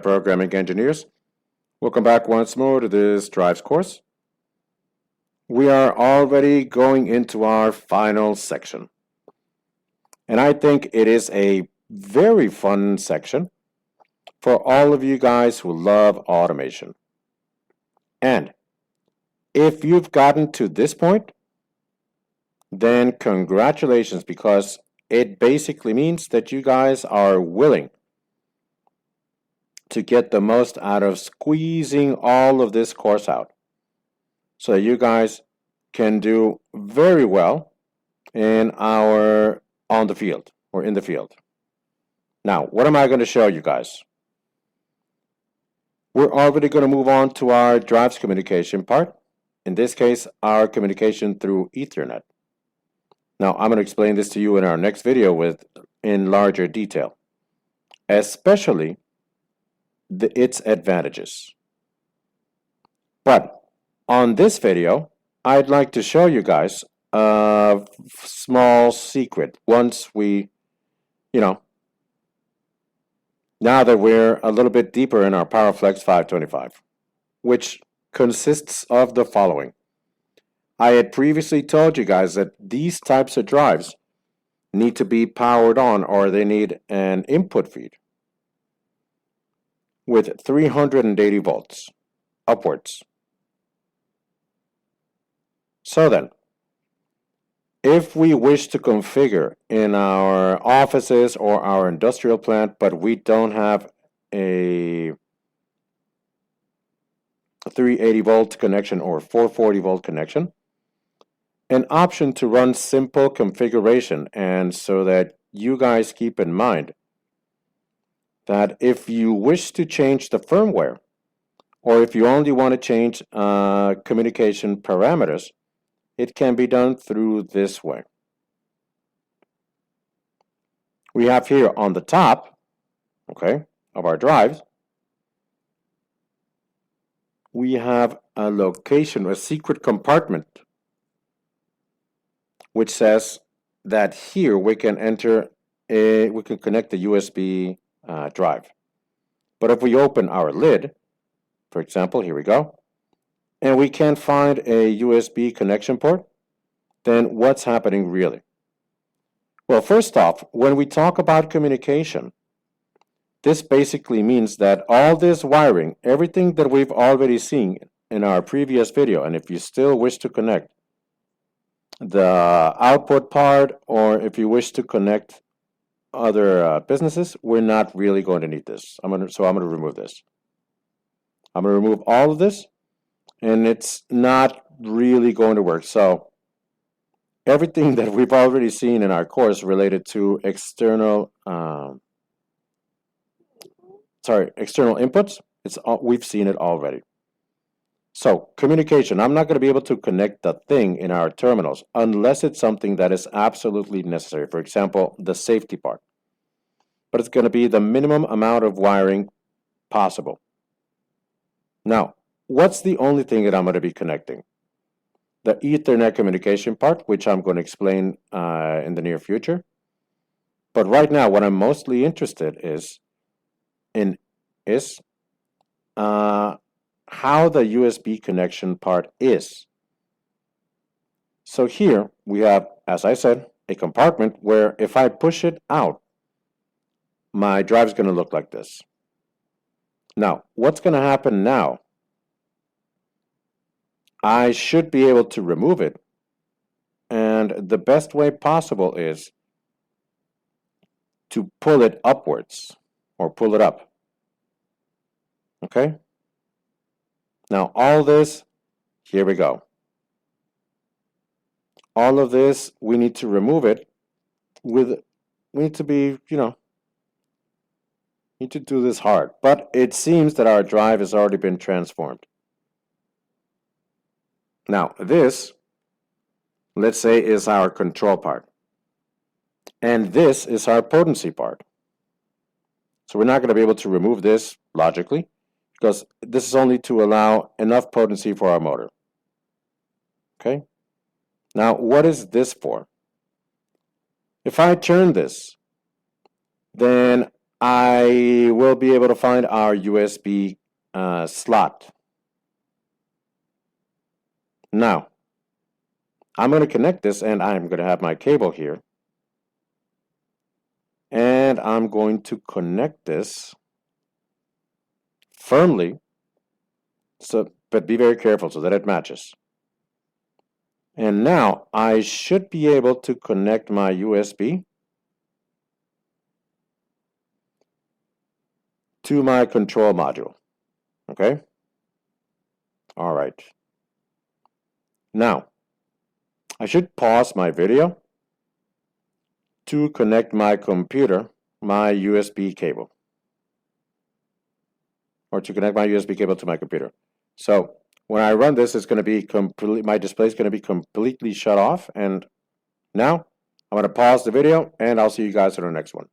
Drive Programming engineers. Welcome back once more to this Drives course. We are already going into our final section. And I think it is a very fun section for all of you guys who love automation. And if you've gotten to this point, then congratulations, because it basically means that you guys are willing to get the most out of squeezing all of this course out, so you guys can do very well in on the field or in the field. Now, what am I going to show you guys? We're already going to move on to our drives communication part. In this case, our communication through Ethernet. Now, I'm going to explain this to you in our next video in larger detail, especially its advantages. But on this video, I'd like to show you guys a small secret once we, now that we're a little bit deeper in our PowerFlex 525, which consists of the following. I had previously told you guys that these types of drives need to be powered on, or they need an input feed with 380 volts upwards. So then, if we wish to configure in our offices or our industrial plant, but we don't have a 380 volt connection or 440 volt connection, an option to run simple configuration, and so that you guys keep in mind that if you wish to change the firmware, or if you only want to change communication parameters, it can be done through this way. We have here on the top, of our drives, we have a location, a secret compartment, which says that here we can we can connect the USB drive. But if we open our lid, for example, here we go, and we can't find a USB connection port, then what's happening really? Well, first off, when we talk about communication, this basically means that all this wiring, everything that we've already seen in our previous video, and if you still wish to connect the output part, or if you wish to connect other businesses, we're not really going to need this. So I'm going to remove this. I'm going to remove all of this, and it's not really going to work. So everything that we've already seen in our course related to external inputs, we've seen it already. So communication, I'm not going to be able to connect the thing in our terminals unless it's something that is absolutely necessary. For example, the safety part. But it's going to be the minimum amount of wiring possible. Now, what's the only thing that I'm going to be connecting? The Ethernet communication part, which I'm going to explain in the near future. But right now, what I'm mostly interested in is how the USB connection part is. So here we have, as I said, a compartment where if I push it out, my drive is going to look like this. Now, what's going to happen now? I should be able to remove it, and the best way possible is to pull it upwards or pull it up. Okay? Now, all this, here we go. All of this, we need to remove it we need to be, need to do this hard. But it seems that our drive has already been transformed. Now, this, let's say, is our control part. And this is our potency part. So we're not going to be able to remove this logically, because this is only to allow enough potency for our motor. Okay? Now, what is this for? If I turn this, then I will be able to find our USB slot. Now, I'm going to connect this, and I'm going to have my cable here. And I'm going to connect this firmly, but be very careful so that it matches. And now I should be able to connect my USB to my control module. Okay? All right. Now, I should pause my video to connect my computer, my USB cable, or to connect my USB cable to my computer. So when I run this, it's going to be my display is going to be completely shut off. And now I'm going to pause the video, and I'll see you guys in the next one.